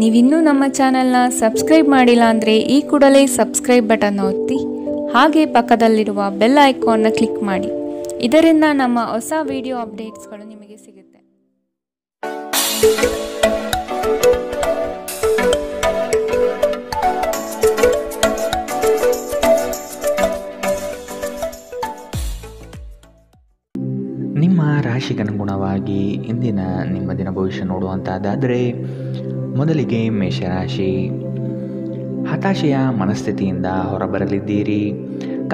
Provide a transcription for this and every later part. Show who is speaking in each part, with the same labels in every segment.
Speaker 1: ನೀವಿನ್ನೂ ನಮ್ಮ ಚಾನೆಲ್ನ ಸಬ್ಸ್ಕ್ರೈಬ್ ಮಾಡಿಲ್ಲ ಅಂದರೆ ಈ ಕೂಡಲೇ ಸಬ್ಸ್ಕ್ರೈಬ್ ಬಟನ್ ಒತ್ತಿ ಹಾಗೆ ಪಕ್ಕದಲ್ಲಿರುವ ಬೆಲ್ ಐಕಾನ್ನ ಕ್ಲಿಕ್ ಮಾಡಿ. ಇದರಿಂದ ನಮ್ಮ ಹೊಸ ವಿಡಿಯೋ ಅಪ್ಡೇಟ್ಸ್ಗಳು ನಿಮಗೆ ಸಿಗುತ್ತೆ.
Speaker 2: ನಿಮ್ಮ ರಾಶಿಗನುಗುಣವಾಗಿ ಇಂದಿನ ನಿಮ್ಮ ದಿನ ಭವಿಷ್ಯ ನೋಡುವಂತಾದರೆ ಮೊದಲಿಗೆ ಮೇಷರಾಶಿ. ಹತಾಶೆಯ ಮನಸ್ಥಿತಿಯಿಂದ ಹೊರಬರಲಿದ್ದೀರಿ.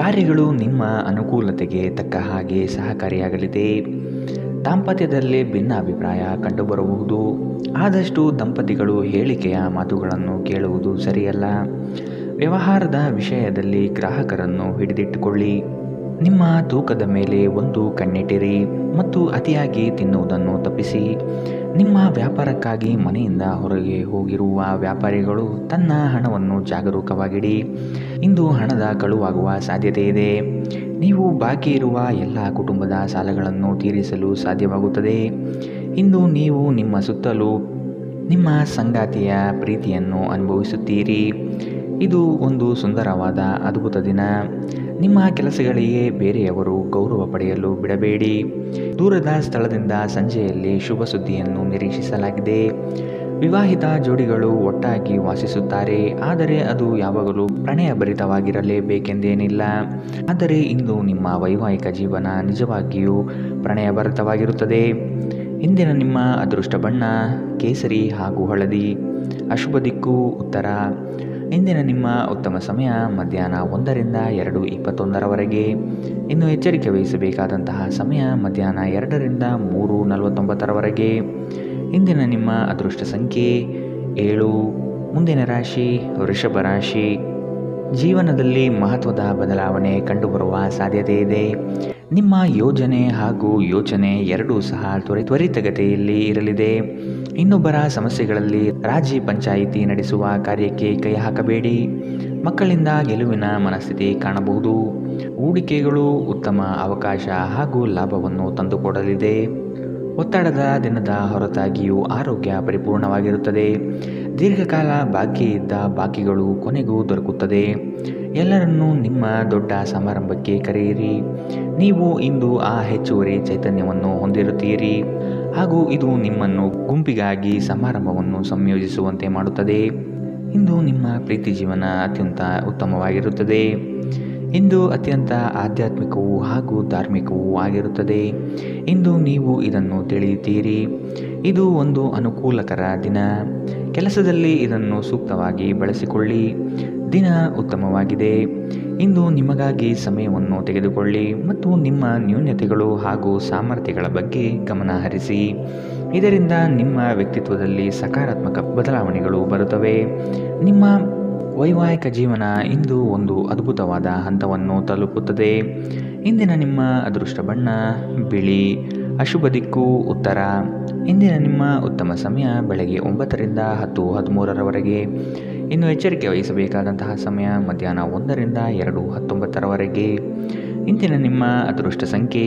Speaker 2: ಕಾರ್ಯಗಳು ನಿಮ್ಮ ಅನುಕೂಲತೆಗೆ ತಕ್ಕ ಹಾಗೆ ಸಹಕಾರಿಯಾಗಲಿದೆ. ದಾಂಪತ್ಯದಲ್ಲಿ ಭಿನ್ನ ಅಭಿಪ್ರಾಯ ಕಂಡುಬರಬಹುದು. ಆದಷ್ಟು ದಂಪತಿಗಳು ಹೇಳಿಕೆಯ ಮಾತುಗಳನ್ನು ಕೇಳುವುದು ಸರಿಯಲ್ಲ. ವ್ಯವಹಾರದ ವಿಷಯದಲ್ಲಿ ಗ್ರಾಹಕರನ್ನು ಹಿಡಿದಿಟ್ಟುಕೊಳ್ಳಿ. ನಿಮ್ಮ ತೂಕದ ಮೇಲೆ ಒಂದು ಕಣ್ಣಿಟ್ಟಿರಿ ಮತ್ತು ಅತಿಯಾಗಿ ತಿನ್ನುವುದನ್ನು ತಪ್ಪಿಸಿ. ನಿಮ್ಮ ವ್ಯಾಪಾರಕ್ಕಾಗಿ ಮನೆಯಿಂದ ಹೊರಗೆ ಹೋಗಿರುವ ವ್ಯಾಪಾರಿಗಳು ತನ್ನ ಹಣವನ್ನು ಜಾಗರೂಕವಾಗಿಡಿ. ಇಂದು ಹಣದ ಕಳುವಾಗುವ ಸಾಧ್ಯತೆ ಇದೆ. ನೀವು ಬಾಕಿ ಇರುವ ಎಲ್ಲ ಕುಟುಂಬದ ಸಾಲಗಳನ್ನು ತೀರಿಸಲು ಸಾಧ್ಯವಾಗುತ್ತದೆ. ಇಂದು ನೀವು ನಿಮ್ಮ ಸುತ್ತಲೂ ನಿಮ್ಮ ಸಂಗಾತಿಯ ಪ್ರೀತಿಯನ್ನು ಅನುಭವಿಸುತ್ತೀರಿ. ಇದು ಒಂದು ಸುಂದರವಾದ ಅದ್ಭುತ ದಿನ. ನಿಮ್ಮ ಕೆಲಸಗಳಿಗೆ ಬೇರೆಯವರು ಗೌರವ ಪಡೆಯಲು ಬಿಡಬೇಡಿ. ದೂರದ ಸ್ಥಳದಿಂದ ಸಂಜೆಯಲ್ಲಿ ಶುಭ ಸುದ್ದಿಯನ್ನು ನಿರೀಕ್ಷಿಸಲಾಗಿದೆ. ವಿವಾಹಿತ ಜೋಡಿಗಳು ಒಟ್ಟಾಗಿ ವಾಸಿಸುತ್ತಾರೆ, ಆದರೆ ಅದು ಯಾವಾಗಲೂ ಪ್ರಣಯಭರಿತವಾಗಿರಲೇಬೇಕೆಂದೇನಿಲ್ಲ. ಆದರೆ ಇಂದು ನಿಮ್ಮ ವೈವಾಹಿಕ ಜೀವನ ನಿಜವಾಗಿಯೂ ಪ್ರಣಯಭರಿತವಾಗಿರುತ್ತದೆ. ಇಂದಿನ ನಿಮ್ಮ ಅದೃಷ್ಟ ಬಣ್ಣ ಕೇಸರಿ ಹಾಗೂ ಹಳದಿ. ಅಶುಭ ದಿಕ್ಕು ಉತ್ತರ. ಇಂದಿನ ನಿಮ್ಮ ಉತ್ತಮ ಸಮಯ ಮಧ್ಯಾಹ್ನ 1ರಿಂದ 2:21 ಇನ್ನು ಎಚ್ಚರಿಕೆ ವಹಿಸಬೇಕಾದಂತಹ ಸಮಯ ಮಧ್ಯಾಹ್ನ 2ರಿಂದ 3:49 ಇಂದಿನ ನಿಮ್ಮ ಅದೃಷ್ಟ ಸಂಖ್ಯೆ 7. ಮುಂದಿನ ರಾಶಿ ವೃಷಭ ರಾಶಿ. ಜೀವನದಲ್ಲಿ ಮಹತ್ವದ ಬದಲಾವಣೆ ಕಂಡುಬರುವ ಸಾಧ್ಯತೆ ಇದೆ. ನಿಮ್ಮ ಯೋಜನೆ ಹಾಗೂ ಯೋಚನೆ ಎರಡೂ ಸಹ ತ್ವರಿತಗತಿಯಲ್ಲಿ ಇರಲಿದೆ. ಇನ್ನೊಬ್ಬರ ಸಮಸ್ಯೆಗಳಲ್ಲಿ ರಾಜಿ ಪಂಚಾಯಿತಿ ನಡೆಸುವ ಕಾರ್ಯಕ್ಕೆ ಕೈ ಹಾಕಬೇಡಿ. ಮಕ್ಕಳಿಂದ ಗೆಲುವಿನ ಮನಸ್ಥಿತಿ ಕಾಣಬಹುದು. ಹೂಡಿಕೆಗಳು ಉತ್ತಮ ಅವಕಾಶ ಹಾಗೂ ಲಾಭವನ್ನು ತಂದುಕೊಡಲಿದೆ. ಒತ್ತಡದ ದಿನದ ಹೊರತಾಗಿಯೂ ಆರೋಗ್ಯ ಪರಿಪೂರ್ಣವಾಗಿರುತ್ತದೆ. ದೀರ್ಘಕಾಲ ಬಾಕಿ ಇದ್ದ ಬಾಕಿಗಳು ಕೊನೆಗೂ ದೊರಕುತ್ತದೆ. ಎಲ್ಲರನ್ನೂ ನಿಮ್ಮ ದೊಡ್ಡ ಸಮಾರಂಭಕ್ಕೆ ಕರೆಯಿರಿ. ನೀವು ಇಂದು ಆ ಹೆಚ್ಚುವರಿ ಚೈತನ್ಯವನ್ನು ಹೊಂದಿರುತ್ತೀರಿ ಹಾಗೂ ಇದು ನಿಮ್ಮನ್ನು ಗುಂಪಿಗಾಗಿ ಸಮಾರಂಭವನ್ನು ಸಂಯೋಜಿಸುವಂತೆ ಮಾಡುತ್ತದೆ. ಇಂದು ನಿಮ್ಮ ಪ್ರೀತಿ ಜೀವನ ಅತ್ಯಂತ ಉತ್ತಮವಾಗಿರುತ್ತದೆ. ಇಂದು ಅತ್ಯಂತ ಆಧ್ಯಾತ್ಮಿಕವೂ ಹಾಗೂ ಧಾರ್ಮಿಕವೂ ಆಗಿರುತ್ತದೆ. ಇಂದು ನೀವು ಇದನ್ನು ತಿಳಿಯುತ್ತೀರಿ. ಇದು ಒಂದು ಅನುಕೂಲಕರ ದಿನ. ಕೆಲಸದಲ್ಲಿ ಇದನ್ನು ಸೂಕ್ತವಾಗಿ ಬಳಸಿಕೊಳ್ಳಿ. ದಿನ ಉತ್ತಮವಾಗಿದೆ. ಇಂದು ನಿಮಗಾಗಿ ಸಮಯವನ್ನು ತೆಗೆದುಕೊಳ್ಳಿ ಮತ್ತು ನಿಮ್ಮ ನ್ಯೂನತೆಗಳು ಹಾಗೂ ಸಾಮರ್ಥ್ಯಗಳ ಬಗ್ಗೆ ಗಮನ ಹರಿಸಿ. ಇದರಿಂದ ನಿಮ್ಮ ವ್ಯಕ್ತಿತ್ವದಲ್ಲಿ ಸಕಾರಾತ್ಮಕ ಬದಲಾವಣೆಗಳು ಬರುತ್ತವೆ. ನಿಮ್ಮ ವೈವಾಹಿಕ ಜೀವನ ಇಂದು ಒಂದು ಅದ್ಭುತವಾದ ಹಂತವನ್ನು ತಲುಪುತ್ತದೆ. ಇಂದಿನ ನಿಮ್ಮ ಅದೃಷ್ಟ ಬಣ್ಣ ಬಿಳಿ. ಅಶುಭ ದಿಕ್ಕು ಉತ್ತರ. ಇಂದಿನ ನಿಮ್ಮ ಉತ್ತಮ ಸಮಯ ಬೆಳಗ್ಗೆ 9ರಿಂದ 10:13 ಇನ್ನು ಎಚ್ಚರಿಕೆ ವಹಿಸಬೇಕಾದಂತಹ ಸಮಯ ಮಧ್ಯಾಹ್ನ 1ರಿಂದ 2:19 ಇಂದಿನ ನಿಮ್ಮ ಅದೃಷ್ಟ ಸಂಖ್ಯೆ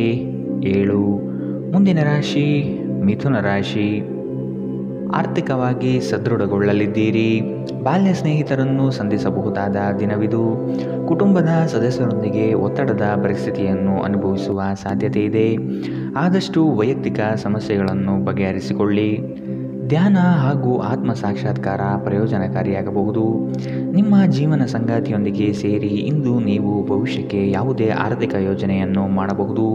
Speaker 2: 7. ಮುಂದಿನ ರಾಶಿ ಮಿಥುನ ರಾಶಿ. ಆರ್ಥಿಕವಾಗಿ ಸದೃಢಗೊಳ್ಳಲಿದ್ದೀರಿ. ಬಾಲ್ಯ ಸ್ನೇಹಿತರನ್ನು ಸಂಧಿಸಬಹುದಾದ ದಿನವಿದು. ಕುಟುಂಬದ ಸದಸ್ಯರೊಂದಿಗೆ ಒತ್ತಡದ ಪರಿಸ್ಥಿತಿಯನ್ನು ಅನುಭವಿಸುವ ಸಾಧ್ಯತೆ ಇದೆ. ಆದಷ್ಟು ವೈಯಕ್ತಿಕ ಸಮಸ್ಯೆಗಳನ್ನು ಬಗೆಹರಿಸಿಕೊಳ್ಳಿ. ಧ್ಯಾನ ಹಾಗೂ ಆತ್ಮ ಸಾಕ್ಷಾತ್ಕಾರ ಪ್ರಯೋಜನಕಾರಿಯಾಗಬಹುದು. ನಿಮ್ಮ ಜೀವನ ಸಂಗಾತಿಯೊಂದಿಗೆ ಸೇರಿ ಇಂದು ನೀವು ಭವಿಷ್ಯಕ್ಕೆ ಯಾವುದೇ ಆರ್ಥಿಕ ಯೋಜನೆಯನ್ನು ಮಾಡಬಹುದು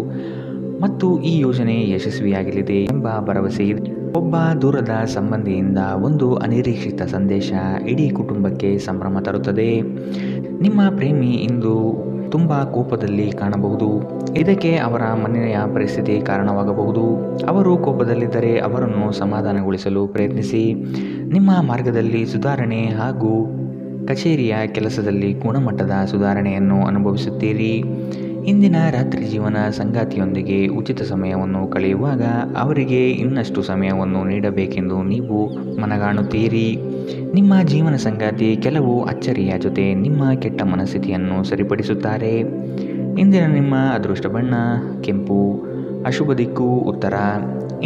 Speaker 2: ಮತ್ತು ಈ ಯೋಜನೆ ಯಶಸ್ವಿಯಾಗಲಿದೆ ಎಂಬ ಭರವಸೆ ಇದೆ. ಒಬ್ಬ ದೂರದ ಸಂಬಂಧಿಯಿಂದ ಒಂದು ಅನಿರೀಕ್ಷಿತ ಸಂದೇಶ ಇಡೀ ಕುಟುಂಬಕ್ಕೆ ಸಂಭ್ರಮ ತರುತ್ತದೆ. ನಿಮ್ಮ ಪ್ರೇಮಿ ಇಂದು ತುಂಬ ಕೋಪದಲ್ಲಿ ಕಾಣಬಹುದು. ಇದಕ್ಕೆ ಅವರ ಮನೆಯ ಪರಿಸ್ಥಿತಿ ಕಾರಣವಾಗಬಹುದು. ಅವರು ಕೋಪದಲ್ಲಿದ್ದರೆ ಅವರನ್ನು ಸಮಾಧಾನಗೊಳಿಸಲು ಪ್ರಯತ್ನಿಸಿ. ನಿಮ್ಮ ಮಾರ್ಗದಲ್ಲಿ ಸುಧಾರಣೆ ಹಾಗೂ ಕಚೇರಿಯ ಕೆಲಸದಲ್ಲಿ ಗುಣಮಟ್ಟದ ಸುಧಾರಣೆಯನ್ನು ಅನುಭವಿಸುತ್ತೀರಿ. ಇಂದಿನ ರಾತ್ರಿ ಜೀವನ ಸಂಗಾತಿಯೊಂದಿಗೆ ಉಚಿತ ಸಮಯವನ್ನು ಕಳೆಯುವಾಗ ಅವರಿಗೆ ಇನ್ನಷ್ಟು ಸಮಯವನ್ನು ನೀಡಬೇಕೆಂದು ನೀವು ಮನಗಾಣುತ್ತೀರಿ. ನಿಮ್ಮ ಜೀವನ ಸಂಗಾತಿ ಕೆಲವು ಅಚ್ಚರಿಯ ಜೊತೆ ನಿಮ್ಮ ಕೆಟ್ಟ ಮನಸ್ಥಿತಿಯನ್ನು ಸರಿಪಡಿಸುತ್ತಾರೆ. ಇಂದಿನ ನಿಮ್ಮ ಅದೃಷ್ಟ ಬಣ್ಣ ಕೆಂಪು. ಅಶುಭ ದಿಕ್ಕು ಉತ್ತರ.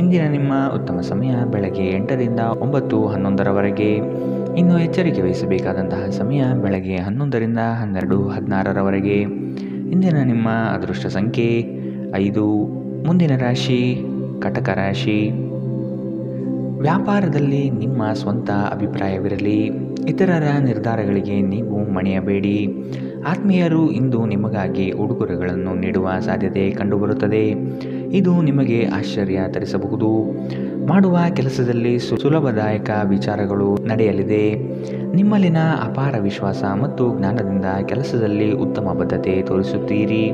Speaker 2: ಇಂದಿನ ನಿಮ್ಮ ಉತ್ತಮ ಸಮಯ ಬೆಳಗ್ಗೆ 8ರಿಂದ 9:11ರವರೆಗೆ. ಇನ್ನು ಎಚ್ಚರಿಕೆ ವಹಿಸಬೇಕಾದಂತಹ ಸಮಯ ಬೆಳಗ್ಗೆ 11ರಿಂದ 12:16ರವರೆಗೆ. ಇಂದಿನ ನಿಮ್ಮ ಅದೃಷ್ಟ ಸಂಖ್ಯೆ 5. ಮುಂದಿನ ರಾಶಿ ಕಟಕ ರಾಶಿ. ವ್ಯಾಪಾರದಲ್ಲಿ ನಿಮ್ಮ ಸ್ವಂತ ಅಭಿಪ್ರಾಯವಿರಲಿ. ಇತರರ ನಿರ್ಧಾರಗಳಿಗೆ ನೀವು ಮಣಿಯಬೇಡಿ. ಆತ್ಮೀಯರು ಇಂದು ನಿಮಗಾಗಿ ಉಡುಗೊರೆಗಳನ್ನು ನೀಡುವ ಸಾಧ್ಯತೆ ಕಂಡುಬರುತ್ತದೆ. ಇದು ನಿಮಗೆ ಆಶ್ಚರ್ಯ ತರಿಸಬಹುದು. ಮಾಡುವ ಕೆಲಸದಲ್ಲಿ ಸುಲಭದಾಯಕ ವಿಚಾರಗಳು ನಡೆಯಲಿದೆ. ನಿಮ್ಮಲ್ಲಿನ ಅಪಾರ ವಿಶ್ವಾಸ ಮತ್ತು ಜ್ಞಾನದಿಂದ ಕೆಲಸದಲ್ಲಿ ಉತ್ತಮ ಬದ್ಧತೆ ತೋರಿಸುತ್ತೀರಿ.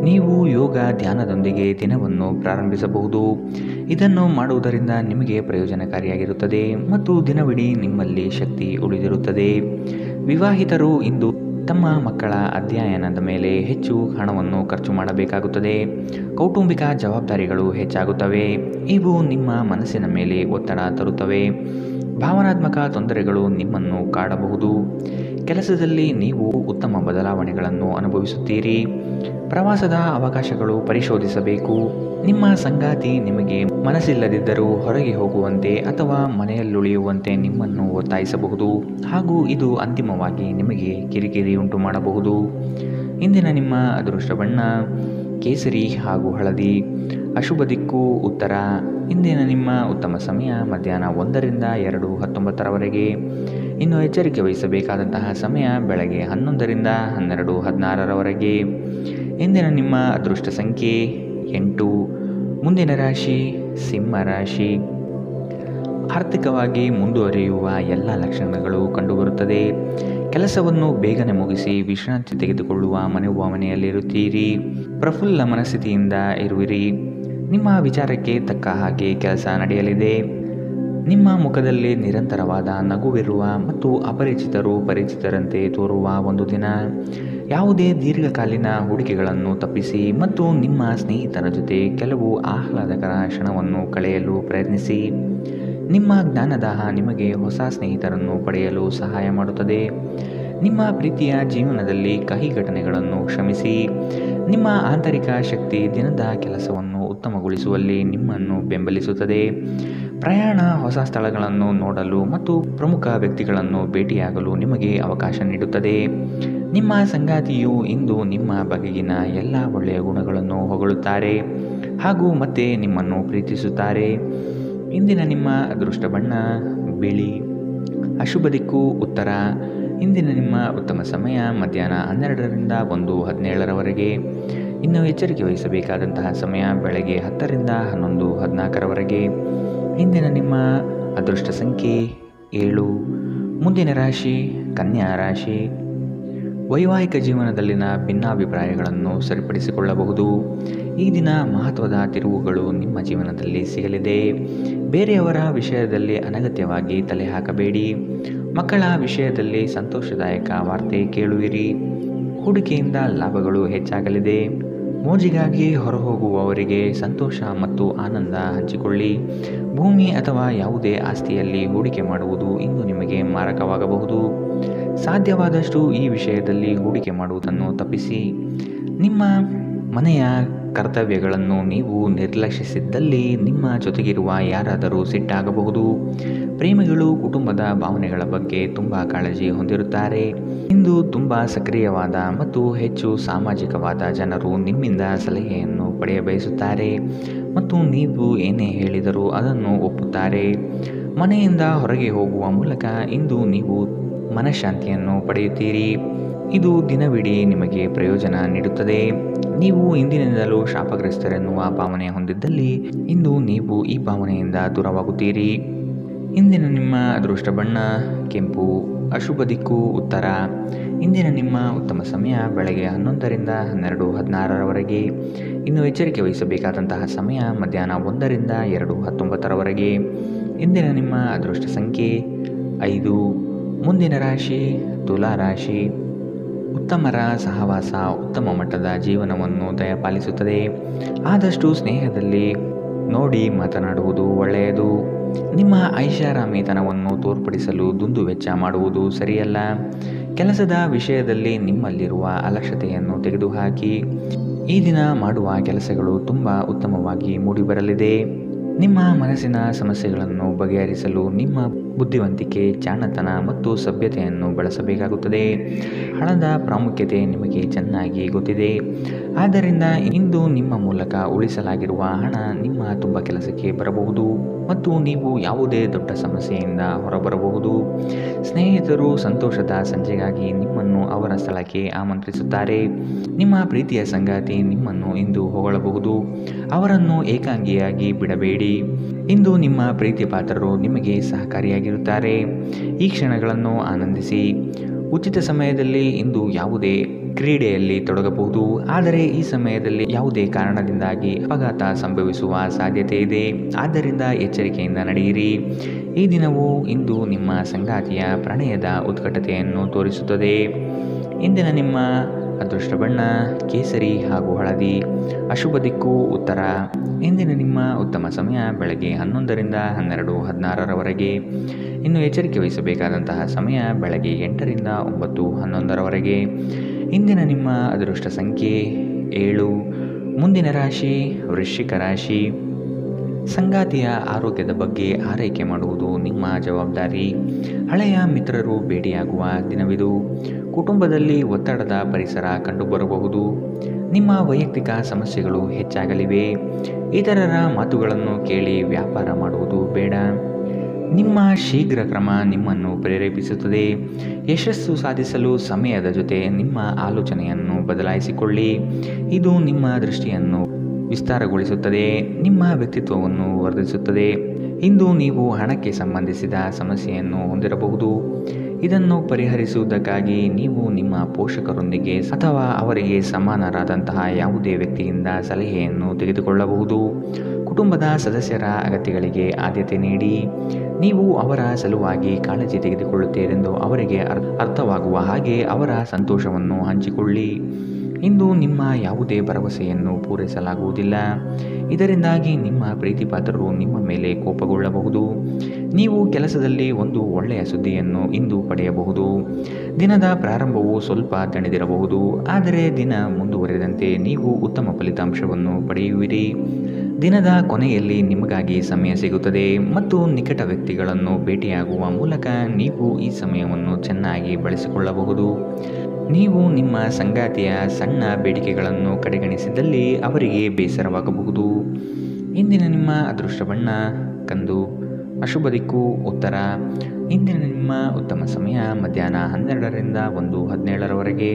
Speaker 2: ನೀವು ಯೋಗ ಧ್ಯಾನದೊಂದಿಗೆ ದಿನವನ್ನು ಪ್ರಾರಂಭಿಸಬಹುದು. ಇದನ್ನು ಮಾಡುವುದರಿಂದ ನಿಮಗೆ ಪ್ರಯೋಜನಕಾರಿಯಾಗಿರುತ್ತದೆ ಮತ್ತು ದಿನವಿಡೀ ನಿಮ್ಮಲ್ಲಿ ಶಕ್ತಿ ಉಳಿದಿರುತ್ತದೆ. ವಿವಾಹಿತರು ಇಂದು ತಮ್ಮ ಮಕ್ಕಳ ಅಧ್ಯಯನದ ಮೇಲೆ ಹೆಚ್ಚು ಹಣವನ್ನು ಖರ್ಚು ಮಾಡಬೇಕಾಗುತ್ತದೆ. ಕೌಟುಂಬಿಕ ಜವಾಬ್ದಾರಿಗಳು ಹೆಚ್ಚಾಗುತ್ತವೆ. ಇವು ನಿಮ್ಮ ಮನಸ್ಸಿನ ಮೇಲೆ ಒತ್ತಡ ತರುತ್ತವೆ. ಭಾವನಾತ್ಮಕ ತೊಂದರೆಗಳು ನಿಮ್ಮನ್ನು ಕಾಡಬಹುದು. ಕೆಲಸದಲ್ಲಿ ನೀವು ಉತ್ತಮ ಬದಲಾವಣೆಗಳನ್ನು ಅನುಭವಿಸುತ್ತೀರಿ. ಪ್ರವಾಸದ ಅವಕಾಶಗಳು ಪರಿಶೋಧಿಸಬೇಕು. ನಿಮ್ಮ ಸಂಗಾತಿ ನಿಮಗೆ ಮನಸ್ಸಿಲ್ಲದಿದ್ದರೂ ಹೊರಗೆ ಹೋಗುವಂತೆ ಅಥವಾ ಮನೆಯಲ್ಲುಳಿಯುವಂತೆ ನಿಮ್ಮನ್ನು ಒತ್ತಾಯಿಸಬಹುದು ಹಾಗೂ ಇದು ಅಂತಿಮವಾಗಿ ನಿಮಗೆ ಕಿರಿಕಿರಿ ಉಂಟು ಮಾಡಬಹುದು. ಇಂದಿನ ನಿಮ್ಮ ಅದೃಷ್ಟ ಬಣ್ಣ ಕೇಸರಿ ಹಾಗೂ ಹಳದಿ. ಅಶುಭ ದಿಕ್ಕು ಉತ್ತರ. ಇಂದಿನ ನಿಮ್ಮ ಉತ್ತಮ ಸಮಯ ಮಧ್ಯಾಹ್ನ 1ರಿಂದ 2:19ರವರೆಗೆ. ಇನ್ನು ಎಚ್ಚರಿಕೆ ವಹಿಸಬೇಕಾದಂತಹ ಸಮಯ ಬೆಳಗ್ಗೆ 11ರಿಂದ 12:16ರವರೆಗೆ. ಇಂದಿನ ನಿಮ್ಮ ಅದೃಷ್ಟ ಸಂಖ್ಯೆ 8. ಮುಂದಿನ ರಾಶಿ ಸಿಂಹ ರಾಶಿ. ಆರ್ಥಿಕವಾಗಿ ಮುಂದುವರಿಯುವ ಎಲ್ಲ ಲಕ್ಷಣಗಳು ಕಂಡುಬರುತ್ತದೆ. ಕೆಲಸವನ್ನು ಬೇಗನೆ ಮುಗಿಸಿ ವಿಶ್ರಾಂತಿ ತೆಗೆದುಕೊಳ್ಳುವ ಮನೋಭಾವನೆಯಲ್ಲಿರುತ್ತೀರಿ. ಪ್ರಫುಲ್ಲ ಮನಸ್ಥಿತಿಯಿಂದ ಇರುವಿರಿ. ನಿಮ್ಮ ವಿಚಾರಕ್ಕೆ ತಕ್ಕ ಹಾಗೆ ಕೆಲಸ ನಡೆಯಲಿದೆ. ನಿಮ್ಮ ಮುಖದಲ್ಲಿ ನಿರಂತರವಾದ ನಗುವಿರುವ ಮತ್ತು ಅಪರಿಚಿತರು ಪರಿಚಿತರಂತೆ ತೋರುವ ಒಂದು ದಿನ. ಯಾವುದೇ ದೀರ್ಘಕಾಲೀನ ಹೂಡಿಕೆಗಳನ್ನು ತಪ್ಪಿಸಿ ಮತ್ತು ನಿಮ್ಮ ಸ್ನೇಹಿತರ ಜೊತೆ ಕೆಲವು ಆಹ್ಲಾದಕರ ಕ್ಷಣವನ್ನು ಕಳೆಯಲು ಪ್ರಯತ್ನಿಸಿ. ನಿಮ್ಮ ಜ್ಞಾನದಾಹ ನಿಮಗೆ ಹೊಸ ಸ್ನೇಹಿತರನ್ನು ಪಡೆಯಲು ಸಹಾಯ ಮಾಡುತ್ತದೆ. ನಿಮ್ಮ ಪ್ರೀತಿಯ ಜೀವನದಲ್ಲಿ ಕಹಿ ಘಟನೆಗಳನ್ನು ಕ್ಷಮಿಸಿ. ನಿಮ್ಮ ಆಂತರಿಕ ಶಕ್ತಿ ದಿನದ ಕೆಲಸವನ್ನು ಉತ್ತಮಗೊಳಿಸುವಲ್ಲಿ ನಿಮ್ಮನ್ನು ಬೆಂಬಲಿಸುತ್ತದೆ. ಪ್ರಯಾಣ ಹೊಸ ಸ್ಥಳಗಳನ್ನು ನೋಡಲು ಮತ್ತು ಪ್ರಮುಖ ವ್ಯಕ್ತಿಗಳನ್ನು ಭೇಟಿಯಾಗಲು ನಿಮಗೆ ಅವಕಾಶ ನೀಡುತ್ತದೆ. ನಿಮ್ಮ ಸಂಗಾತಿಯು ಇಂದು ನಿಮ್ಮ ಬಗೆಗಿನ ಎಲ್ಲ ಒಳ್ಳೆಯ ಗುಣಗಳನ್ನು ಹೊಗಳುತ್ತಾರೆ ಹಾಗೂ ಮತ್ತೆ ನಿಮ್ಮನ್ನು ಪ್ರೀತಿಸುತ್ತಾರೆ. ಇಂದಿನ ನಿಮ್ಮ ಅದೃಷ್ಟ ಬಣ್ಣ ಬಿಳಿ. ಅಶುಭ ದಿಕ್ಕು ಉತ್ತರ. ಇಂದಿನ ನಿಮ್ಮ ಉತ್ತಮ ಸಮಯ ಮಧ್ಯಾಹ್ನ 12ರಿಂದ 1:17ರವರೆಗೆ. ಇನ್ನು ಎಚ್ಚರಿಕೆ ವಹಿಸಬೇಕಾದಂತಹ ಸಮಯ ಬೆಳಗ್ಗೆ 10ರಿಂದ 11:14ರವರೆಗೆ. ಇಂದಿನ ನಿಮ್ಮ ಅದೃಷ್ಟ ಸಂಖ್ಯೆ 7. ಮುಂದಿನ ರಾಶಿ ಕನ್ಯಾ ರಾಶಿ. ವೈವಾಹಿಕ ಜೀವನದಲ್ಲಿನ ಭಿನ್ನಾಭಿಪ್ರಾಯಗಳನ್ನು ಸರಿಪಡಿಸಿಕೊಳ್ಳಬಹುದು. ಈ ದಿನ ಮಹತ್ವದ ತಿರುವುಗಳು ನಿಮ್ಮ ಜೀವನದಲ್ಲಿ ಸಿಗಲಿದೆ. ಬೇರೆಯವರ ವಿಷಯದಲ್ಲಿ ಅನಗತ್ಯವಾಗಿ ತಲೆ ಹಾಕಬೇಡಿ. ಮಕ್ಕಳ ವಿಷಯದಲ್ಲಿ ಸಂತೋಷದಾಯಕ ವಾರ್ತೆ ಕೇಳುವಿರಿ. ಹೂಡಿಕೆಯಿಂದ ಲಾಭಗಳು ಹೆಚ್ಚಾಗಲಿದೆ. ಮೋಜಿಗಾಗಿ ಹೊರಹೋಗುವವರಿಗೆ ಸಂತೋಷ ಮತ್ತು ಆನಂದ ಹಂಚಿಕೊಳ್ಳಿ. ಭೂಮಿ ಅಥವಾ ಯಾವುದೇ ಆಸ್ತಿಯಲ್ಲಿ ಹೂಡಿಕೆ ಮಾಡುವುದು ಇಂದು ನಿಮಗೆ ಮಾರಕವಾಗಬಹುದು. ಸಾಧ್ಯವಾದಷ್ಟು ಈ ವಿಷಯದಲ್ಲಿ ಹೂಡಿಕೆ ಮಾಡುವುದನ್ನು ತಪ್ಪಿಸಿ. ನಿಮ್ಮ ಮನೆಯ ಕರ್ತವ್ಯಗಳನ್ನು ನೀವು ನಿರ್ಲಕ್ಷಿಸಿದ್ದಲ್ಲಿ ನಿಮ್ಮ ಜೊತೆಗಿರುವ ಯಾರಾದರೂ ಸಿಟ್ಟಾಗಬಹುದು. ಪ್ರೇಮಿಗಳು ಕುಟುಂಬದ ಭಾವನೆಗಳ ಬಗ್ಗೆ ತುಂಬ ಕಾಳಜಿ ಹೊಂದಿರುತ್ತಾರೆ. ಇಂದು ತುಂಬ ಸಕ್ರಿಯವಾದ ಮತ್ತು ಹೆಚ್ಚು ಸಾಮಾಜಿಕವಾದ ಜನರು ನಿಮ್ಮಿಂದ ಸಲಹೆಯನ್ನು ಪಡೆಯಬಯಸುತ್ತಾರೆ ಮತ್ತು ನೀವು ಏನೇ ಹೇಳಿದರೂ ಅದನ್ನು ಒಪ್ಪುತ್ತಾರೆ. ಮನೆಯಿಂದ ಹೊರಗೆ ಹೋಗುವ ಮೂಲಕ ಇಂದು ನೀವು ಮನಃಶಾಂತಿಯನ್ನು ಪಡೆಯುತ್ತೀರಿ. ಇದು ದಿನವಿಡೀ ನಿಮಗೆ ಪ್ರಯೋಜನ ನೀಡುತ್ತದೆ. ನೀವು ಇಂದಿನಿಂದಲೂ ಶಾಪಗ್ರಸ್ತರೆನ್ನುವ ಭಾವನೆ ಹೊಂದಿದ್ದಲ್ಲಿ ಇಂದು ನೀವು ಈ ಭಾವನೆಯಿಂದ ದೂರವಾಗುತ್ತೀರಿ. ಇಂದಿನ ನಿಮ್ಮ ಅದೃಷ್ಟ ಬಣ್ಣ ಕೆಂಪು. ಅಶುಭ ದಿಕ್ಕು ಉತ್ತರ. ಇಂದಿನ ನಿಮ್ಮ ಉತ್ತಮ ಸಮಯ ಬೆಳಗ್ಗೆ 11ರಿಂದ 12:16ರವರೆಗೆ. ಇನ್ನು ಎಚ್ಚರಿಕೆ ವಹಿಸಬೇಕಾದಂತಹ ಸಮಯ ಮಧ್ಯಾಹ್ನ 1ರಿಂದ 2:19ರವರೆಗೆ. ಇಂದಿನ ನಿಮ್ಮ ಅದೃಷ್ಟ ಸಂಖ್ಯೆ 5. ಮುಂದಿನ ರಾಶಿ ತುಲಾ ರಾಶಿ. ಉತ್ತಮರ ಸಹವಾಸ ಉತ್ತಮ ಮಟ್ಟದ ಜೀವನವನ್ನು ದಯಪಾಲಿಸುತ್ತದೆ. ಆದಷ್ಟು ಸ್ನೇಹದಲ್ಲಿ ನೋಡಿ ಮಾತನಾಡುವುದು ಒಳ್ಳೆಯದು. ನಿಮ್ಮ ಐಷಾರಾಮಿತನವನ್ನು ತೋರ್ಪಡಿಸಲು ದುಂದುವೆಚ್ಚ ಮಾಡುವುದು ಸರಿಯಲ್ಲ. ಕೆಲಸದ ವಿಷಯದಲ್ಲಿ ನಿಮ್ಮಲ್ಲಿರುವ ಅಲಕ್ಷ್ಯತೆಯನ್ನು ತೆಗೆದುಹಾಕಿ. ಈ ದಿನ ಮಾಡುವ ಕೆಲಸಗಳು ತುಂಬ ಉತ್ತಮವಾಗಿ ಮೂಡಿಬರಲಿದೆ. ನಿಮ್ಮ ಮನಸ್ಸಿನ ಸಮಸ್ಯೆಗಳನ್ನು ಬಗೆಹರಿಸಲು ನಿಮ್ಮ ಬುದ್ಧಿವಂತಿಕೆ, ಜಾಣತನ ಮತ್ತು ಸಭ್ಯತೆಯನ್ನು ಬಳಸಬೇಕಾಗುತ್ತದೆ. ಹಣದ ಪ್ರಾಮುಖ್ಯತೆ ನಿಮಗೆ ಚೆನ್ನಾಗಿ ಗೊತ್ತಿದೆ. ಆದ್ದರಿಂದ ಇಂದು ನಿಮ್ಮ ಮೂಲಕ ಉಳಿಸಲಾಗಿರುವ ಹಣ ನಿಮ್ಮ ತುಂಬ ಕೆಲಸಕ್ಕೆ ಬರಬಹುದು ಮತ್ತು ನೀವು ಯಾವುದೇ ದೊಡ್ಡ ಸಮಸ್ಯೆಯಿಂದ ಹೊರಬರಬಹುದು. ಸ್ನೇಹಿತರು ಸಂತೋಷದ ಸಂಜೆಗಾಗಿ ನಿಮ್ಮನ್ನು ಅವರ ಸ್ಥಳಕ್ಕೆ ಆಮಂತ್ರಿಸುತ್ತಾರೆ. ನಿಮ್ಮ ಪ್ರೀತಿಯ ಸಂಗಾತಿ ನಿಮ್ಮನ್ನು ಇಂದು ಹೊಗಳಬಹುದು. ಅವರನ್ನು ಏಕಾಂಗಿಯಾಗಿ ಬಿಡಬೇಡಿ. ಇಂದು ನಿಮ್ಮ ಪ್ರೀತಿ ಪಾತ್ರರು ನಿಮಗೆ ಸಹಕಾರಿಯಾಗಿರುತ್ತಾರೆ. ಈ ಕ್ಷಣಗಳನ್ನು ಆನಂದಿಸಿ. ಉಚಿತ ಸಮಯದಲ್ಲಿ ಇಂದು ಯಾವುದೇ ಕ್ರೀಡೆಯಲ್ಲಿ ತೊಡಗಬಹುದು, ಆದರೆ ಈ ಸಮಯದಲ್ಲಿ ಯಾವುದೇ ಕಾರಣದಿಂದಾಗಿ ಅಪಘಾತ ಸಂಭವಿಸುವ ಸಾಧ್ಯತೆ ಇದೆ. ಆದ್ದರಿಂದ ಎಚ್ಚರಿಕೆಯಿಂದ ನಡೆಯಿರಿ. ಈ ದಿನವು ಇಂದು ನಿಮ್ಮ ಸಂಗಾತಿಯ ಪ್ರಣಯದ ಉತ್ಕಟತೆಯನ್ನು ತೋರಿಸುತ್ತದೆ. ಇಂದಿನ ನಿಮ್ಮ ಅದೃಷ್ಟ ಬಣ್ಣ ಕೇಸರಿ ಹಾಗೂ ಹಳದಿ. ಅಶುಭ ದಿಕ್ಕು ಉತ್ತರ. ಇಂದಿನ ನಿಮ್ಮ ಉತ್ತಮ ಸಮಯ ಬೆಳಗ್ಗೆ 11ರಿಂದ 12:16ರವರೆಗೆ. ಇನ್ನು ಎಚ್ಚರಿಕೆ ವಹಿಸಬೇಕಾದಂತಹ ಸಮಯ ಬೆಳಗ್ಗೆ 8ರಿಂದ 9:11ರವರೆಗೆ. ಇಂದಿನ ನಿಮ್ಮ ಅದೃಷ್ಟ ಸಂಖ್ಯೆ 7. ಮುಂದಿನ ರಾಶಿ ವೃಶ್ಚಿಕ ರಾಶಿ. ಸಂಗಾತಿಯ ಆರೋಗ್ಯದ ಬಗ್ಗೆ ಆರೈಕೆ ಮಾಡುವುದು ನಿಮ್ಮ ಜವಾಬ್ದಾರಿ. ಹಳೆಯ ಮಿತ್ರರು ಭೇಟಿಯಾಗುವ ದಿನವಿದು. ಕುಟುಂಬದಲ್ಲಿ ಒತ್ತಡದ ಪರಿಸರ ಕಂಡುಬರಬಹುದು. ನಿಮ್ಮ ವೈಯಕ್ತಿಕ ಸಮಸ್ಯೆಗಳು ಹೆಚ್ಚಾಗಲಿವೆ. ಇತರರ ಮಾತುಗಳನ್ನು ಕೇಳಿ ವ್ಯಾಪಾರ ಮಾಡುವುದು ಬೇಡ. ನಿಮ್ಮ ಶೀಘ್ರ ಕ್ರಮ ನಿಮ್ಮನ್ನು ಪ್ರೇರೇಪಿಸುತ್ತದೆ. ಯಶಸ್ಸು ಸಾಧಿಸಲು ಸಮಯದ ಜೊತೆ ನಿಮ್ಮ ಆಲೋಚನೆಯನ್ನು ಬದಲಾಯಿಸಿಕೊಳ್ಳಿ. ಇದು ನಿಮ್ಮ ದೃಷ್ಟಿಯನ್ನು ವಿಸ್ತಾರಗೊಳಿಸುತ್ತದೆ, ನಿಮ್ಮ ವ್ಯಕ್ತಿತ್ವವನ್ನು ವರ್ಧಿಸುತ್ತದೆ. ಇಂದು ನೀವು ಹಣಕ್ಕೆ ಸಂಬಂಧಿಸಿದ ಸಮಸ್ಯೆಯನ್ನು ಹೊಂದಿರಬಹುದು. ಇದನ್ನು ಪರಿಹರಿಸುವುದಕ್ಕಾಗಿ ನೀವು ನಿಮ್ಮ ಪೋಷಕರೊಂದಿಗೆ ಅಥವಾ ಅವರಿಗೆ ಸಮಾನರಾದಂತಹ ಯಾವುದೇ ವ್ಯಕ್ತಿಯಿಂದ ಸಲಹೆಯನ್ನು ತೆಗೆದುಕೊಳ್ಳಬಹುದು. ಕುಟುಂಬದ ಸದಸ್ಯರ ಅಗತ್ಯಗಳಿಗೆ ಆದ್ಯತೆ ನೀಡಿ. ನೀವು ಅವರ ಸಲುವಾಗಿ ಕಾಳಜಿ ತೆಗೆದುಕೊಳ್ಳುತ್ತೀರೆಂದು ಅವರಿಗೆ ಅರ್ಥವಾಗುವ ಹಾಗೆ ಅವರ ಸಂತೋಷವನ್ನು ಹಂಚಿಕೊಳ್ಳಿ. ಇಂದು ನಿಮ್ಮ ಯಾವುದೇ ಭರವಸೆಯನ್ನು ಪೂರೈಸಲಾಗುವುದಿಲ್ಲ. ಇದರಿಂದಾಗಿ ನಿಮ್ಮ ಪ್ರೀತಿಪಾತ್ರರು ನಿಮ್ಮ ಮೇಲೆ ಕೋಪಗೊಳ್ಳಬಹುದು. ನೀವು ಕೆಲಸದಲ್ಲಿ ಒಂದು ಒಳ್ಳೆಯ ಸುದ್ದಿಯನ್ನು ಇಂದು ಪಡೆಯಬಹುದು. ದಿನದ ಪ್ರಾರಂಭವು ಸ್ವಲ್ಪ ದಣಿದಿರಬಹುದು, ಆದರೆ ದಿನ ಮುಂದುವರೆದಂತೆ ನೀವು ಉತ್ತಮ ಫಲಿತಾಂಶವನ್ನು ಪಡೆಯುವಿರಿ. ದಿನದ ಕೊನೆಯಲ್ಲಿ ನಿಮಗಾಗಿ ಸಮಯ ಸಿಗುತ್ತದೆ ಮತ್ತು ನಿಕಟ ವ್ಯಕ್ತಿಗಳನ್ನು ಭೇಟಿಯಾಗುವ ಮೂಲಕ ನೀವು ಈ ಸಮಯವನ್ನು ಚೆನ್ನಾಗಿ ಬಳಸಿಕೊಳ್ಳಬಹುದು. ನೀವು ನಿಮ್ಮ ಸಂಗಾತಿಯ ಸಣ್ಣ ಬೇಡಿಕೆಗಳನ್ನು ಕಡೆಗಣಿಸಿದಲ್ಲಿ ಅವರಿಗೆ ಬೇಸರವಾಗಬಹುದು. ಇಂದಿನ ನಿಮ್ಮ ಅದೃಷ್ಟ ಬಣ್ಣ ಕಂದು. ಅಶುಭ ದಿಕ್ಕು ಉತ್ತರ. ಇಂದಿನ ನಿಮ್ಮ ಉತ್ತಮ ಸಮಯ ಮಧ್ಯಾಹ್ನ 12ರಿಂದ 1:17ರವರೆಗೆ.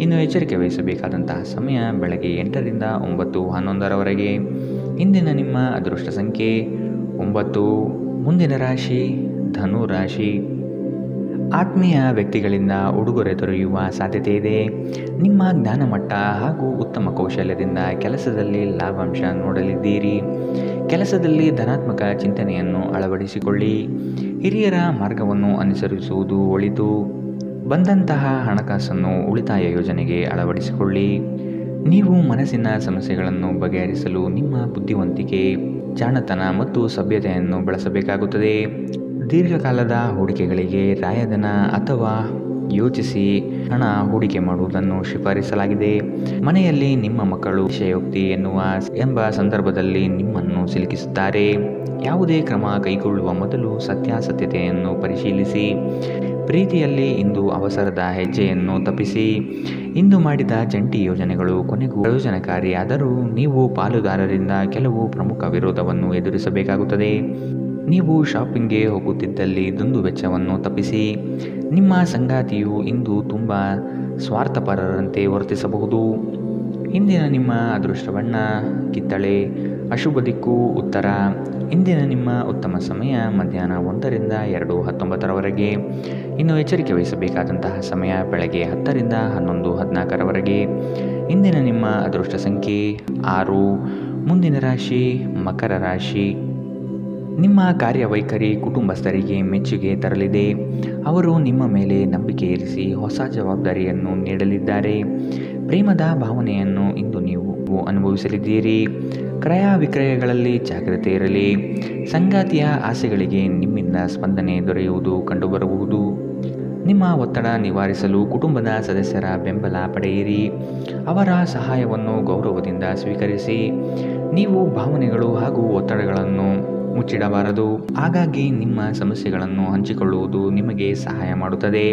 Speaker 2: ಇನ್ನು ಎಚ್ಚರಿಕೆ ವಹಿಸಬೇಕಾದಂತಹ ಸಮಯ ಬೆಳಗ್ಗೆ 8ರಿಂದ 9:11ರವರೆಗೆ. ಇಂದಿನ ನಿಮ್ಮ ಅದೃಷ್ಟ ಸಂಖ್ಯೆ 9. ಮುಂದಿನ ರಾಶಿ ಧನು ರಾಶಿ. ಆತ್ಮೀಯ ವ್ಯಕ್ತಿಗಳಿಂದ ಉಡುಗೊರೆ ದೊರೆಯುವ ಸಾಧ್ಯತೆ ಇದೆ. ನಿಮ್ಮ ಜ್ಞಾನಮಟ್ಟ ಹಾಗೂ ಉತ್ತಮ ಕೌಶಲ್ಯದಿಂದ ಕೆಲಸದಲ್ಲಿ ಲಾಭಾಂಶ ನೋಡಲಿದ್ದೀರಿ. ಕೆಲಸದಲ್ಲಿ ಧನಾತ್ಮಕ ಚಿಂತನೆಯನ್ನು ಅಳವಡಿಸಿಕೊಳ್ಳಿ. ಹಿರಿಯರ ಮಾರ್ಗವನ್ನು ಅನುಸರಿಸುವುದು ಒಳಿತು. ಬಂದಂತಹ ಹಣಕಾಸನ್ನು ಉಳಿತಾಯ ಯೋಜನೆಗೆ ಅಳವಡಿಸಿಕೊಳ್ಳಿ. ನೀವು ಮನಸ್ಸಿನ ಸಮಸ್ಯೆಗಳನ್ನು ಬಗೆಹರಿಸಲು ನಿಮ್ಮ ಬುದ್ಧಿವಂತಿಕೆ, ಜಾಣತನ ಮತ್ತು ಸಭ್ಯತೆಯನ್ನು ಬಳಸಬೇಕಾಗುತ್ತದೆ. ದೀರ್ಘಕಾಲದ ಹೂಡಿಕೆಗಳಿಗೆ ರಾಯಧನ ಅಥವಾ ಯೋಚಿಸಿ ಹಣ ಹೂಡಿಕೆ ಮಾಡುವುದನ್ನು ಶಿಫಾರಿಸಲಾಗಿದೆ. ಮನೆಯಲ್ಲಿ ನಿಮ್ಮ ಮಕ್ಕಳು ವಿಷಯೋಕ್ತಿ ಎಂಬ ಸಂದರ್ಭದಲ್ಲಿ ನಿಮ್ಮನ್ನು ಸಿಲುಕಿಸುತ್ತಾರೆ. ಯಾವುದೇ ಕ್ರಮ ಕೈಗೊಳ್ಳುವ ಮೊದಲು ಸತ್ಯಾಸತ್ಯತೆಯನ್ನು ಪರಿಶೀಲಿಸಿ. ಪ್ರೀತಿಯಲ್ಲಿ ಇಂದು ಅವಸರದ ಹೆಜ್ಜೆಯನ್ನು ತಪ್ಪಿಸಿ. ಇಂದು ಮಾಡಿದ ಜಂಟಿ ಯೋಜನೆಗಳು ಕೊನೆಗೂ ಪ್ರಯೋಜನಕಾರಿಯಾದರೂ ನೀವು ಪಾಲುದಾರರಿಂದ ಕೆಲವು ಪ್ರಮುಖ ವಿರೋಧವನ್ನು ಎದುರಿಸಬೇಕಾಗುತ್ತದೆ. ನೀವು ಶಾಪಿಂಗ್ಗೆ ಹೋಗುತ್ತಿದ್ದಲ್ಲಿ ದುಂದುವೆಚ್ಚವನ್ನು ತಪ್ಪಿಸಿ. ನಿಮ್ಮ ಸಂಗಾತಿಯು ಇಂದು ತುಂಬ ಸ್ವಾರ್ಥಪರರಂತೆ ವರ್ತಿಸಬಹುದು. ಇಂದಿನ ನಿಮ್ಮ ಅದೃಷ್ಟ ಬಣ್ಣ ಕಿತ್ತಳೆ. ಅಶುಭ ದಿಕ್ಕು ಉತ್ತರ. ಇಂದಿನ ನಿಮ್ಮ ಉತ್ತಮ ಸಮಯ ಮಧ್ಯಾಹ್ನ 1ರಿಂದ 2:19ರವರೆಗೆ. ಇನ್ನು ಎಚ್ಚರಿಕೆ ವಹಿಸಬೇಕಾದಂತಹ ಸಮಯ ಬೆಳಗ್ಗೆ 10ರಿಂದ 11:14ರವರೆಗೆ. ಇಂದಿನ ನಿಮ್ಮ ಅದೃಷ್ಟ ಸಂಖ್ಯೆ 6. ಮುಂದಿನ ರಾಶಿ ಮಕರ ರಾಶಿ. ನಿಮ್ಮ ಕಾರ್ಯವೈಖರಿ ಕುಟುಂಬಸ್ಥರಿಗೆ ಮೆಚ್ಚುಗೆ ತರಲಿದೆ. ಅವರು ನಿಮ್ಮ ಮೇಲೆ ನಂಬಿಕೆ ಇರಿಸಿ ಹೊಸ ಜವಾಬ್ದಾರಿಯನ್ನು ನೀಡಲಿದ್ದಾರೆ. ಪ್ರೇಮದ ಭಾವನೆಯನ್ನು ಇಂದು ನೀವು ಅನುಭವಿಸಲಿದ್ದೀರಿ. ಕ್ರಯ ವಿಕ್ರಯಗಳಲ್ಲಿ ಜಾಗ್ರತೆ ಇರಲಿ. ಸಂಗಾತಿಯ ಆಸೆಗಳಿಗೆ ನಿಮ್ಮಿಂದ ಸ್ಪಂದನೆ ದೊರೆಯುವುದು ಕಂಡುಬರಬಹುದು. ನಿಮ್ಮ ಒತ್ತಡ ನಿವಾರಿಸಲು ಕುಟುಂಬದ ಸದಸ್ಯರ ಬೆಂಬಲ ಪಡೆಯಿರಿ. ಅವರ ಸಹಾಯವನ್ನು ಗೌರವದಿಂದ ಸ್ವೀಕರಿಸಿ. ನೀವು ಭಾವನೆಗಳು ಹಾಗೂ ಒತ್ತಡಗಳನ್ನು ಮುಚ್ಚಿಡಬಾರದು. ಹಾಗಾಗಿ ನಿಮ್ಮ ಸಮಸ್ಯೆಗಳನ್ನು ಹಂಚಿಕೊಳ್ಳುವುದು ನಿಮಗೆ ಸಹಾಯ ಮಾಡುತ್ತದೆ.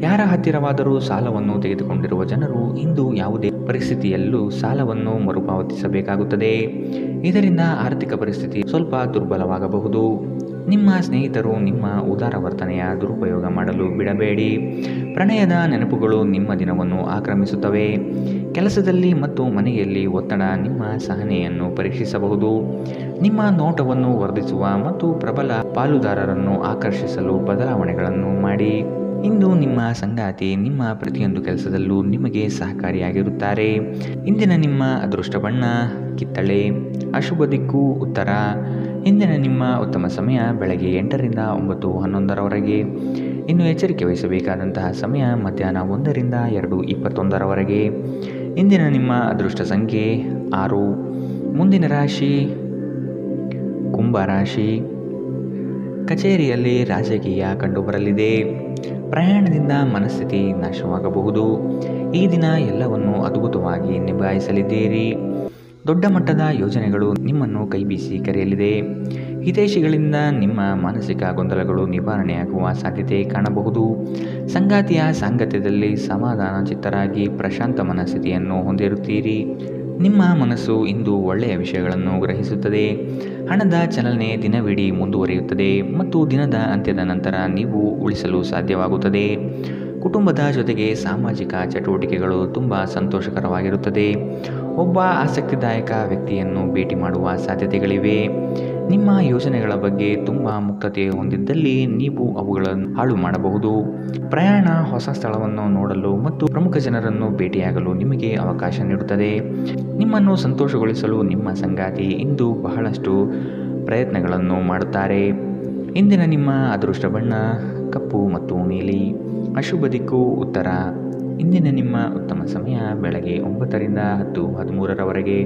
Speaker 2: ಯಾರ ಹತ್ತಿರವಾದರೂ ಸಾಲವನ್ನು ತೆಗೆದುಕೊಂಡಿರುವ ಜನರು ಇಂದು ಯಾವುದೇ ಪರಿಸ್ಥಿತಿಯಲ್ಲೂ ಸಾಲವನ್ನು ಮರುಪಾವತಿಸಬೇಕಾಗುತ್ತದೆ. ಇದರಿಂದ ಆರ್ಥಿಕ ಪರಿಸ್ಥಿತಿ ಸ್ವಲ್ಪ ದುರ್ಬಲವಾಗಬಹುದು. ನಿಮ್ಮ ಸ್ನೇಹಿತರು ನಿಮ್ಮ ಉದಾರ ವರ್ತನೆಯ ದುರುಪಯೋಗ ಮಾಡಲು ಬಿಡಬೇಡಿ. ಪ್ರಣಯದ ನೆನಪುಗಳು ನಿಮ್ಮ ದಿನವನ್ನು ಆಕ್ರಮಿಸುತ್ತವೆ. ಕೆಲಸದಲ್ಲಿ ಮತ್ತು ಮನೆಯಲ್ಲಿ ಒತ್ತಡ ನಿಮ್ಮ ಸಹನೆಯನ್ನು ಪರೀಕ್ಷಿಸಬಹುದು. ನಿಮ್ಮ ನೋಟವನ್ನು ವರ್ಧಿಸುವ ಮತ್ತು ಪ್ರಬಲ ಪಾಲುದಾರರನ್ನು ಆಕರ್ಷಿಸಲು ಬದಲಾವಣೆಗಳನ್ನು ಮಾಡಿ. ಇಂದು ನಿಮ್ಮ ಸಂಗಾತಿ ನಿಮ್ಮ ಪ್ರತಿಯೊಂದು ಕೆಲಸದಲ್ಲೂ ನಿಮಗೆ ಸಹಕಾರಿಯಾಗಿರುತ್ತಾರೆ. ಇಂದಿನ ನಿಮ್ಮ ಅದೃಷ್ಟ ಬಣ್ಣ ಕಿತ್ತಳೆ. ಅಶುಭ ದಿಕ್ಕು ಉತ್ತರ. ಇಂದಿನ ನಿಮ್ಮ ಉತ್ತಮ ಸಮಯ ಬೆಳಗ್ಗೆ 8ರಿಂದ 9:11ರವರೆಗೆ. ಇನ್ನು ಎಚ್ಚರಿಕೆ ವಹಿಸಬೇಕಾದಂತಹ ಸಮಯ ಮಧ್ಯಾಹ್ನ 1ರಿಂದ 2:21ರವರೆಗೆ. ಇಂದಿನ ನಿಮ್ಮ ಅದೃಷ್ಟ ಸಂಖ್ಯೆ 6. ಮುಂದಿನ ರಾಶಿ ಕುಂಭರಾಶಿ. ಕಚೇರಿಯಲ್ಲಿ ರಾಜಕೀಯ ಕಂಡುಬರಲಿದೆ. ಪ್ರಯಾಣದಿಂದ ಮನಸ್ಥಿತಿ ನಾಶವಾಗಬಹುದು. ಈ ದಿನ ಎಲ್ಲವನ್ನು ಅದ್ಭುತವಾಗಿ ನಿಭಾಯಿಸಲಿದ್ದೀರಿ. ದೊಡ್ಡ ಮಟ್ಟದ ಯೋಜನೆಗಳು ನಿಮ್ಮನ್ನು ಕೈಬೀಸಿ ಕರೆಯಲಿದೆ. ಹಿತೈಷಿಗಳಿಂದ ನಿಮ್ಮ ಮಾನಸಿಕ ಗೊಂದಲಗಳು ನಿವಾರಣೆಯಾಗುವ ಸಾಧ್ಯತೆ ಕಾಣಬಹುದು. ಸಂಗಾತಿಯ ಸಾಂಗತ್ಯದಲ್ಲಿ ಸಮಾಧಾನ ಚಿತ್ತರಾಗಿ ಪ್ರಶಾಂತ ಮನಸ್ಥಿತಿಯನ್ನು ಹೊಂದಿರುತ್ತೀರಿ. ನಿಮ್ಮ ಮನಸ್ಸು ಇಂದು ಒಳ್ಳೆಯ ವಿಷಯಗಳನ್ನು ಗ್ರಹಿಸುತ್ತದೆ. ಹಣದ ಚಲನೆ ದಿನವಿಡೀ ಮುಂದುವರಿಯುತ್ತದೆ ಮತ್ತು ದಿನದ ಅಂತ್ಯದ ನಂತರ ನೀವು ಉಳಿಸಲು ಸಾಧ್ಯವಾಗುತ್ತದೆ. ಕುಟುಂಬದ ಜೊತೆಗೆ ಸಾಮಾಜಿಕ ಚಟುವಟಿಕೆಗಳು ತುಂಬ ಸಂತೋಷಕರವಾಗಿರುತ್ತದೆ. ಒಬ್ಬ ಆಸಕ್ತಿದಾಯಕ ವ್ಯಕ್ತಿಯನ್ನು ಭೇಟಿ ಮಾಡುವ ಸಾಧ್ಯತೆಗಳಿವೆ. ನಿಮ್ಮ ಯೋಜನೆಗಳ ಬಗ್ಗೆ ತುಂಬ ಮುಕ್ತತೆ ಹೊಂದಿದ್ದಲ್ಲಿ ನೀವು ಅವುಗಳನ್ನು ಹಾಳು ಮಾಡಬಹುದು. ಪ್ರಯಾಣ ಹೊಸ ಸ್ಥಳವನ್ನು ನೋಡಲು ಮತ್ತು ಪ್ರಮುಖ ಜನರನ್ನು ಭೇಟಿಯಾಗಲು ನಿಮಗೆ ಅವಕಾಶ ನೀಡುತ್ತದೆ. ನಿಮ್ಮನ್ನು ಸಂತೋಷಗೊಳಿಸಲು ನಿಮ್ಮ ಸಂಗಾತಿ ಇಂದು ಬಹಳಷ್ಟು ಪ್ರಯತ್ನಗಳನ್ನು ಮಾಡುತ್ತಾರೆ. ಇಂದಿನ ನಿಮ್ಮ ಅದೃಷ್ಟ ಬಣ್ಣ ಕಪ್ಪು ಮತ್ತು ನೀಲಿ. ಅಶುಭ ದಿಕ್ಕು ಉತ್ತರ. ಇಂದಿನ ನಿಮ್ಮ ಉತ್ತಮ ಸಮಯ ಬೆಳಗ್ಗೆ 9ರಿಂದ 10:13ರವರೆಗೆ.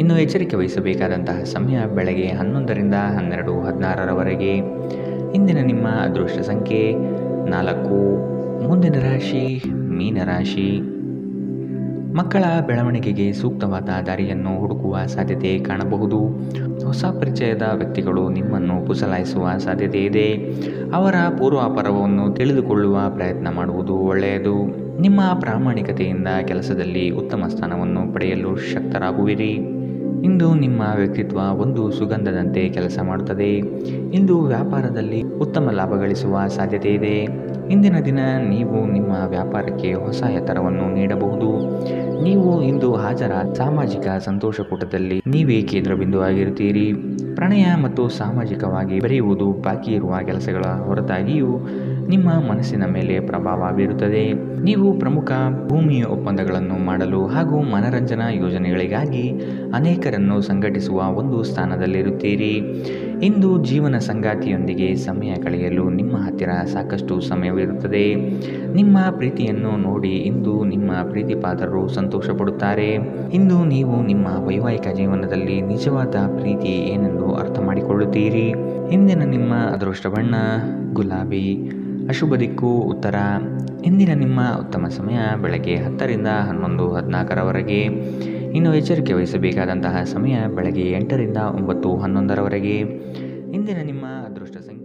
Speaker 2: ಇನ್ನು ಎಚ್ಚರಿಕೆ ವಹಿಸಬೇಕಾದಂತಹ ಸಮಯ ಬೆಳಗ್ಗೆ 11ರಿಂದ 12:16ರವರೆಗೆ. ಇಂದಿನ ನಿಮ್ಮ ಅದೃಷ್ಟ ಸಂಖ್ಯೆ 4. ಮುಂದಿನ ರಾಶಿ ಮೀನರಾಶಿ. ಮಕ್ಕಳ ಬೆಳವಣಿಗೆಗೆ ಸೂಕ್ತವಾದ ದಾರಿಯನ್ನು ಹುಡುಕುವ ಸಾಧ್ಯತೆ ಕಾಣಬಹುದು. ಹೊಸ ಪರಿಚಯದ ವ್ಯಕ್ತಿಗಳು ನಿಮ್ಮನ್ನು ಪುಸಲಾಯಿಸುವ ಸಾಧ್ಯತೆ ಇದೆ. ಅವರ ಪೂರ್ವಾಪರವನ್ನು ತಿಳಿದುಕೊಳ್ಳುವ ಪ್ರಯತ್ನ ಮಾಡುವುದು ಒಳ್ಳೆಯದು. ನಿಮ್ಮ ಪ್ರಾಮಾಣಿಕತೆಯಿಂದ ಕೆಲಸದಲ್ಲಿ ಉತ್ತಮ ಸ್ಥಾನವನ್ನು ಪಡೆಯಲು ಶಕ್ತರಾಗುವಿರಿ. ಇಂದು ನಿಮ್ಮ ವ್ಯಕ್ತಿತ್ವ ಒಂದು ಸುಗಂಧದಂತೆ ಕೆಲಸ ಮಾಡುತ್ತದೆ. ಇಂದು ವ್ಯಾಪಾರದಲ್ಲಿ ಉತ್ತಮ ಲಾಭ ಗಳಿಸುವ ಸಾಧ್ಯತೆ ಇದೆ. ಇಂದಿನ ದಿನ ನೀವು ನಿಮ್ಮ ವ್ಯಾಪಾರಕ್ಕೆ ಹೊಸ ಎತ್ತರವನ್ನು ನೀಡಬಹುದು. ನೀವು ಇಂದು ಹಾಜರಾದ ಸಾಮಾಜಿಕ ಸಂತೋಷಕೂಟದಲ್ಲಿ ನೀವೇ ಕೇಂದ್ರಬಿಂದುವಾಗಿರುತ್ತೀರಿ. ಪ್ರಣಯ ಮತ್ತು ಸಾಮಾಜಿಕವಾಗಿ ಬೆರೆಯುವುದು ಬಾಕಿ ಇರುವ ಕೆಲಸಗಳ ಹೊರತಾಗಿಯೂ ನಿಮ್ಮ ಮನಸ್ಸಿನ ಮೇಲೆ ಪ್ರಭಾವ ಬೀರುತ್ತದೆ. ನೀವು ಪ್ರಮುಖ ಭೂಮಿ ಒಪ್ಪಂದಗಳನ್ನು ಮಾಡಲು ಹಾಗೂ ಮನರಂಜನಾ ಯೋಜನೆಗಳಿಗಾಗಿ ಅನೇಕರನ್ನು ಸಂಘಟಿಸುವ ಒಂದು ಸ್ಥಾನದಲ್ಲಿರುತ್ತೀರಿ. ಇಂದು ಜೀವನ ಸಂಗಾತಿಯೊಂದಿಗೆ ಸಮಯ ಕಳೆಯಲು ನಿಮ್ಮ ಹತ್ತಿರ ಸಾಕಷ್ಟು ಸಮಯವಿರುತ್ತದೆ. ನಿಮ್ಮ ಪ್ರೀತಿಯನ್ನು ನೋಡಿ ಇಂದು ನಿಮ್ಮ ಪ್ರೀತಿಪಾತ್ರರು ಸಂತೋಷಪಡುತ್ತಾರೆ. ಇಂದು ನೀವು ನಿಮ್ಮ ವೈವಾಹಿಕ ಜೀವನದಲ್ಲಿ ನಿಜವಾದ ಪ್ರೀತಿ ಏನೆಂದು ಅರ್ಥ ಮಾಡಿಕೊಳ್ಳುತ್ತೀರಿ. ಇಂದಿನ ನಿಮ್ಮ ಅದೃಷ್ಟ ಬಣ್ಣ ಗುಲಾಬಿ. ಅಶುಭ ದಿಕ್ಕು ಉತ್ತರ. ಇಂದಿನ ನಿಮ್ಮ ಉತ್ತಮ ಸಮಯ ಬೆಳಗ್ಗೆ 10ರಿಂದ 11:14ರವರೆಗೆ. ಇನ್ನು ಎಚ್ಚರಿಕೆ ವಹಿಸಬೇಕಾದಂತಹ ಸಮಯ ಬೆಳಗ್ಗೆ 8ರಿಂದ 9:11ರವರೆಗೆ. ಇಂದಿನ ನಿಮ್ಮ ಅದೃಷ್ಟ ಸಂಖ್ಯೆ